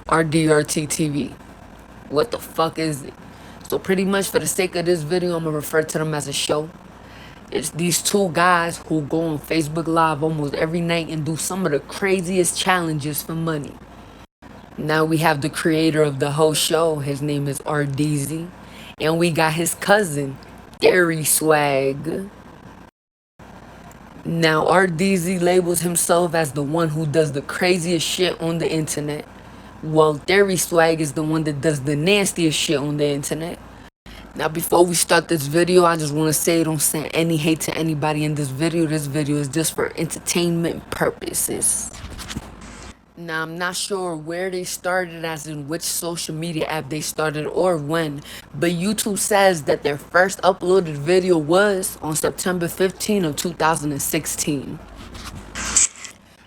Rdrttv. What the fuck is it? So pretty much for the sake of this video, I'm gonna refer to them as a show. It's these two guys who go on Facebook Live almost every night and do some of the craziest challenges for money. Now we have the creator of the whole show. His name is R-dezzy. And we got his cousin, Swag. Now R-dezzy labels himself as the one who does the craziest shit on the internet, while Swag is the one that does the nastiest shit on the internet. Now before we start this video, I just want to say don't send any hate to anybody in this video. This video is just for entertainment purposes. Now I'm not sure where they started, as in which social media app they started or when, but YouTube says that their first uploaded video was on September 15 of 2016.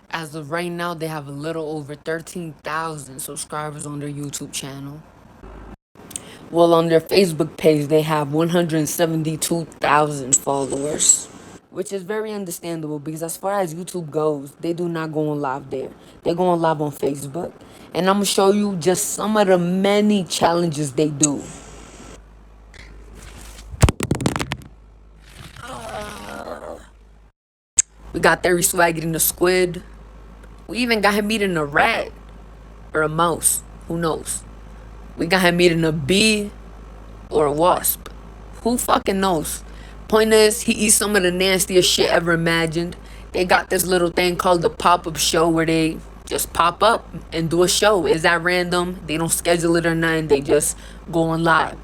As of right now, they have a little over 13,000 subscribers on their YouTube channel. Well, on their Facebook page, they have 172,000 followers, which is very understandable because as far as YouTube goes, they do not go on live there. They go on live on Facebook. And I'm going to show you just some of the many challenges they do. We got Swag eating a squid. We even got him eating a rat or a mouse. Who knows? We got him eating a bee or a wasp. Who fucking knows? Point is, he eats some of the nastiest shit ever imagined. They got this little thing called the pop-up show where they just pop up and do a show. Is that random? They don't schedule it or nothing. They just go on live.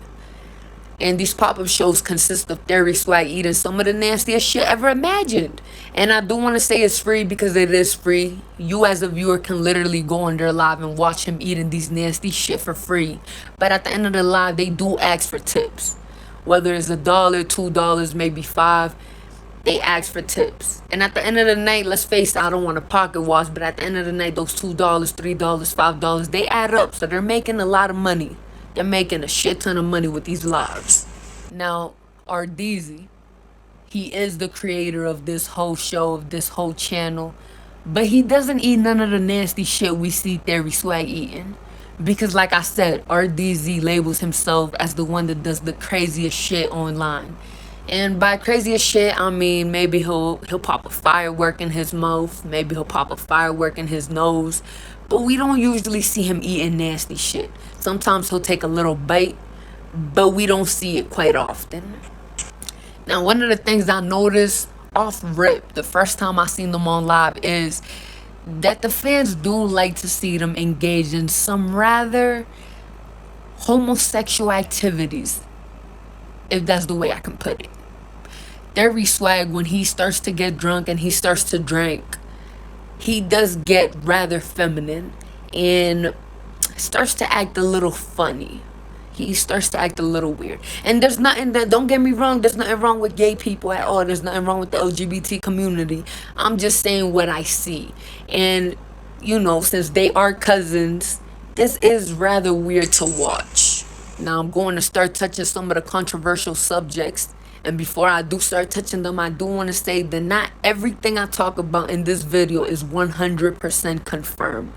And these pop-up shows consist of Swag eating some of the nastiest shit ever imagined. And I do want to say it's free because it is free. You as a viewer can literally go on their live and watch him eating these nasty shit for free. But at the end of the live, they do ask for tips. Whether it's $1, $2, maybe $5, they ask for tips. And at the end of the night, let's face it, I don't want to pocket watch, but at the end of the night, those $2, $3, $5, they add up. So they're making a lot of money. They're making a shit ton of money with these lives. Now, R-dezzy, he is the creator of this whole show, of this whole channel. But he doesn't eat none of the nasty shit we see Swag eating. Because like I said, R-dezzy labels himself as the one that does the craziest shit online. And by craziest shit, I mean maybe he'll pop a firework in his mouth. Maybe he'll pop a firework in his nose. But we don't usually see him eating nasty shit. Sometimes he'll take a little bite, but we don't see it quite often. Now, one of the things I noticed off rip the first time I seen them on live is that the fans do like to see them engage in some rather homosexual activities, if that's the way I can put it. Swag, when he starts to get drunk and he starts to drink, he does get rather feminine and starts to act a little funny. He starts to act a little weird. And there's nothing that, don't get me wrong, there's nothing wrong with gay people at all. There's nothing wrong with the LGBT community. I'm just saying what I see. And, you know, since they are cousins, this is rather weird to watch. Now I'm going to start touching some of the controversial subjects. And before I do start touching them, I do want to say that not everything I talk about in this video is 100% confirmed.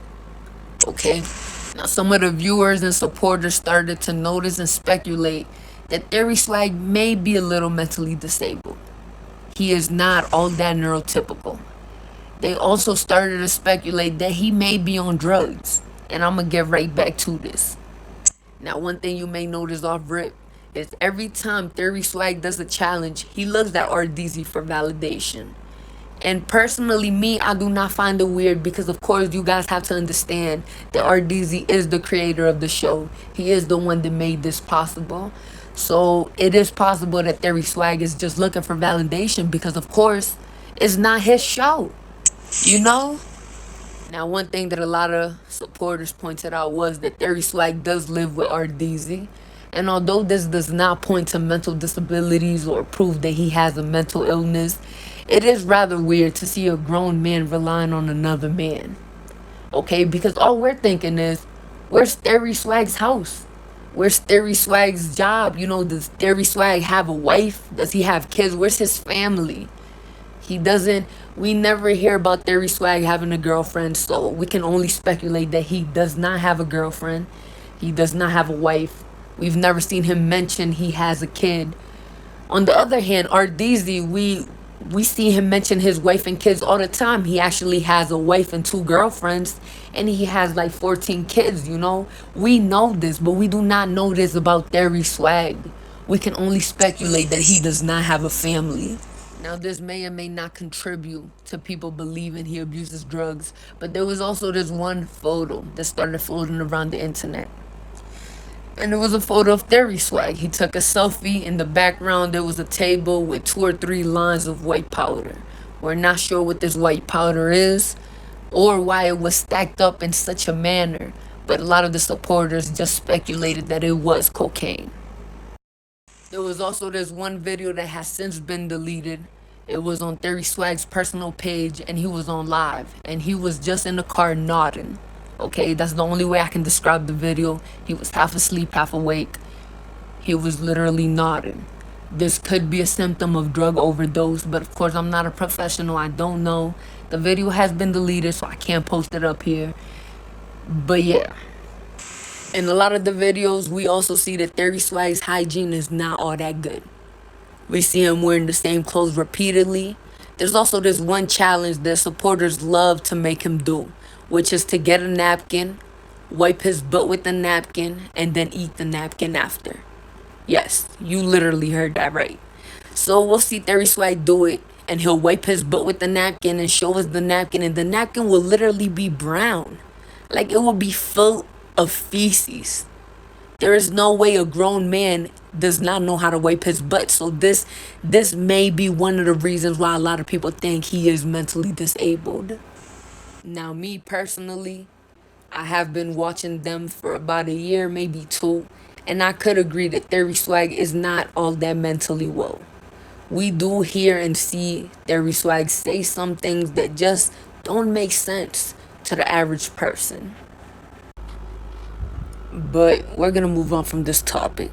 Okay? Now, some of the viewers and supporters started to notice and speculate that Swag may be a little mentally disabled. He is not all that neurotypical. They also started to speculate that he may be on drugs. And I'm going to get right back to this. Now, one thing you may notice off rip is every time Swag does a challenge, he looks at R-dezzy for validation. And personally, me, I do not find it weird because, of course, you guys have to understand that R-dezzy is the creator of the show. He is the one that made this possible. So it is possible that Swag is just looking for validation because, of course, it's not his show, you know? Now, one thing that a lot of supporters pointed out was that Swag does live with R-dezzy. And although this does not point to mental disabilities or prove that he has a mental illness, it is rather weird to see a grown man relying on another man. Okay, because all we're thinking is, where's Swag's house? Where's Swag's job? You know, does Swag have a wife? Does he have kids? Where's his family? He doesn't, we never hear about Theory Swag having a girlfriend, so we can only speculate that he does not have a girlfriend. He does not have a wife. We've never seen him mention he has a kid. On the other hand, R-dezzy, we see him mention his wife and kids all the time. He actually has a wife and 2 girlfriends, and he has like 14 kids, you know? We know this, but we do not know this about Theory Swag. We can only speculate that he does not have a family. Now, this may or may not contribute to people believing he abuses drugs, but there was also this one photo that started floating around the internet. And it was a photo of Theory Swag. He took a selfie. In the background, there was a table with 2 or 3 lines of white powder. We're not sure what this white powder is or why it was stacked up in such a manner, but a lot of the supporters just speculated that it was cocaine. There was also this one video that has since been deleted. It was on Theory Swag's personal page, and he was on live, and he was just in the car nodding. Okay, that's the only way I can describe the video. He was half asleep, half awake. He was literally nodding. This could be a symptom of drug overdose, but of course I'm not a professional. I don't know. The video has been deleted, so I can't post it up here. But yeah. In a lot of the videos, we also see that Theory Swag's hygiene is not all that good. We see him wearing the same clothes repeatedly. There's also this one challenge that supporters love to make him do, which is to get a napkin, wipe his butt with the napkin, and then eat the napkin after. Yes, you literally heard that right. So we'll see Theory Swag do it, and he'll wipe his butt with the napkin and show us the napkin, and the napkin will literally be brown. Like, it will be full of feces. There is no way a grown man does not know how to wipe his butt. So this may be one of the reasons why a lot of people think he is mentally disabled. Now, me personally, I have been watching them for about a year, maybe 2, and I could agree that Theory Swag is not all that mentally well. We do hear and see Theory Swag say some things that just don't make sense to the average person. But we're gonna move on from this topic.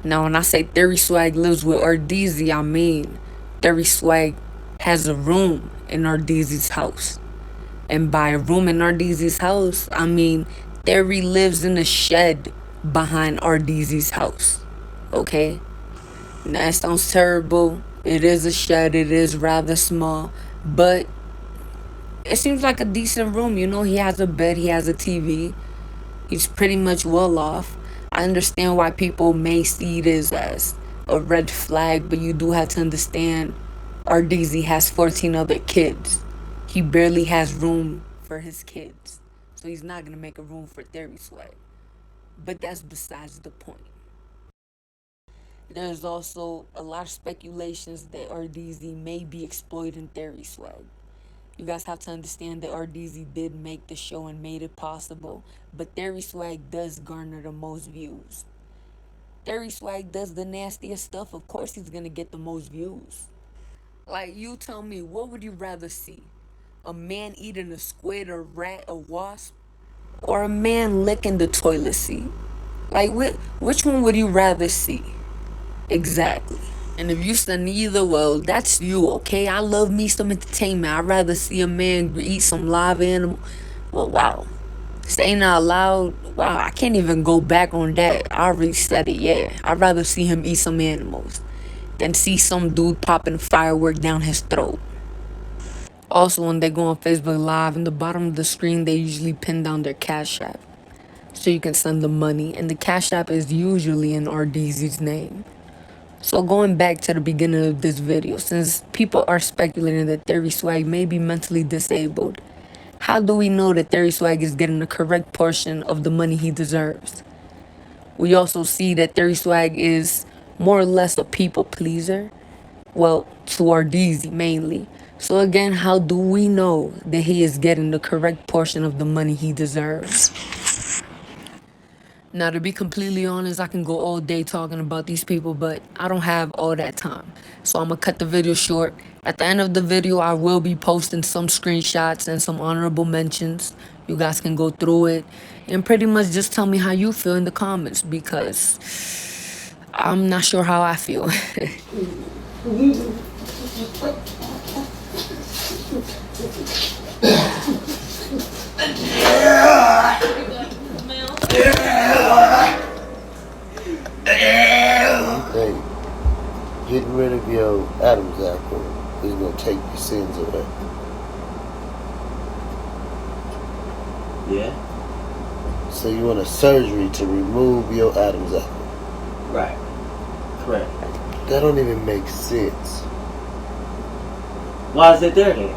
Now, when I say Theory Swag lives with R-dezzy, I mean Theory Swag has a room in R-dezzy's house. And by a room in R-dezzy's house, I mean Theory lives in a shed behind R-dezzy's house. Okay? Now, that sounds terrible. It is a shed. It is rather small. But it seems like a decent room. You know, he has a bed. He has a TV. He's pretty much well off. I understand why people may see this as a red flag, but you do have to understand R-dezzy has 14 other kids. He barely has room for his kids. So he's not going to make a room for Theory Swag. But that's besides the point. There's also a lot of speculations that R-dezzy may be exploiting Theory Swag. You guys have to understand that R-dezzy did make the show and made it possible, but Theory Swag does garner the most views. Theory Swag does the nastiest stuff, of course he's gonna get the most views. Like, you tell me, what would you rather see? A man eating a squid, a rat, a wasp? Or a man licking the toilet seat? Like, which one would you rather see? Exactly. And if you said neither, well, that's you, okay? I love me some entertainment. I'd rather see a man eat some live animal. Well, wow. Saying out loud, wow, I can't even go back on that. I already said it, yeah. I'd rather see him eat some animals than see some dude popping firework down his throat. Also, when they go on Facebook Live, in the bottom of the screen, they usually pin down their Cash App, so you can send them money. And the Cash App is usually in R-dezzy's name. So going back to the beginning of this video, since people are speculating that Theory Swag may be mentally disabled, how do we know that Theory Swag is getting the correct portion of the money he deserves? We also see that Theory Swag is more or less a people pleaser. Well, to R-dezzy mainly. So again, how do we know that he is getting the correct portion of the money he deserves? Now, to be completely honest, I can go all day talking about these people, but I don't have all that time. So I'm going to cut the video short. At the end of the video, I will be posting some screenshots and some honorable mentions. You guys can go through it and pretty much just tell me how you feel in the comments, because I'm not sure how I feel. rid of your Adam's apple is going to take your sins away. Yeah. So you want a surgery to remove your Adam's apple. Right. Correct. That don't even make sense. Why is it there then?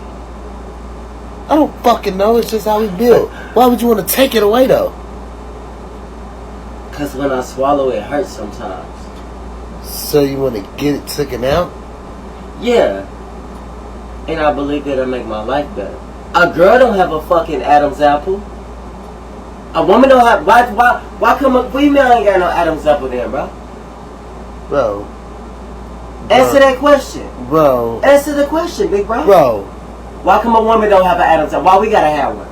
I don't fucking know. It's just how we built. Why would you want to take it away though? Because when I swallow, it hurts sometimes. So you want to get it taken out? Yeah. And I believe that'll make my life better. A girl don't have a fucking Adam's apple. A woman don't have... Why come a female ain't got no Adam's apple then, bro? Bro. Answer that question. Bro. Answer the question, big bro. Bro. Why come a woman don't have an Adam's apple? Why we gotta have one?